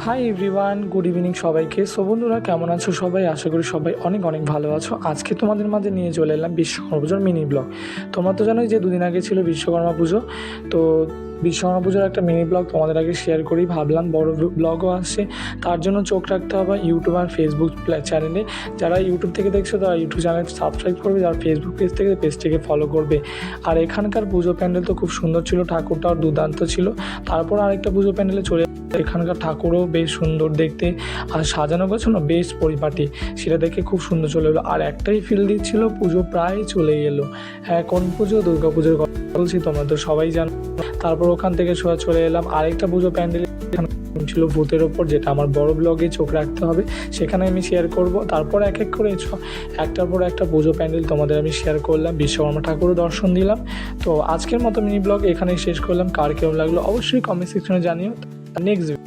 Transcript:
Hi everyone, good evening সবাইকে। So বন্ধুরা, কেমন আছো সবাই? আশা করি সবাই অনেক অনেক ভালো আছো। আজকে তোমাদের মাঝে নিয়ে চলে এলাম বিশ্বকর্মা পুজোর মিনি ব্লগ। তোমরা তো জানোই যে দুদিন আগে ছিল বিশ্বকর্মা পুজো। তো বিশ্বকর্মা পুজোর একটা মিনি ব্লগ তোমাদের আগে শেয়ার করি, ভাবলাম বড় ব্লগও আসছে, তার জন্য চোখ রাখতে হবে ইউটিউব আর ফেসবুক চ্যানেলে। যারা ইউটিউব থেকে দেখছো তারা ইউটিউব চ্যানেল সাবস্ক্রাইব করবে, যারা ফেসবুক পেজ থেকে পেজটিকে ফলো করবে। আর এখানকার পুজো প্যান্ডেল তো খুব সুন্দর ছিল, ঠাকুরটাও দুর্দান্ত ছিল। তারপর আরেকটা পুজো প্যান্ডেলে চলে, এখানকার ঠাকুরও বেশ সুন্দর দেখতে, আর সাজানো গোছানো বেশ পরিপাটি, সেটা দেখে খুব সুন্দর চলে এলো। আর একটাই ফিল দিচ্ছিল, পুজো প্রায় চলে এলো। হ্যাঁ, কোন পুজো? দুর্গা পুজোর কথা বলছি, তোমরা তো সবাই জানো। তারপর ওখান থেকে চলে এলাম আরেকটা পুজো প্যান্ডেল ছিল ভূতের ওপর, যেটা আমার বড় ব্লগে চোখ রাখতে হবে, সেখানে আমি শেয়ার করব। তারপর এক এক করে একটার পর একটা পুজো প্যান্ডেল তোমাদের আমি শেয়ার করলাম, বিশ্বকর্মা ঠাকুরও দর্শন দিলাম। তো আজকের মতো মিনি ব্লগ এখানেই শেষ করলাম। কার কেমন লাগলো অবশ্যই কমেন্ট সেকশনে জানিও। নেক্সট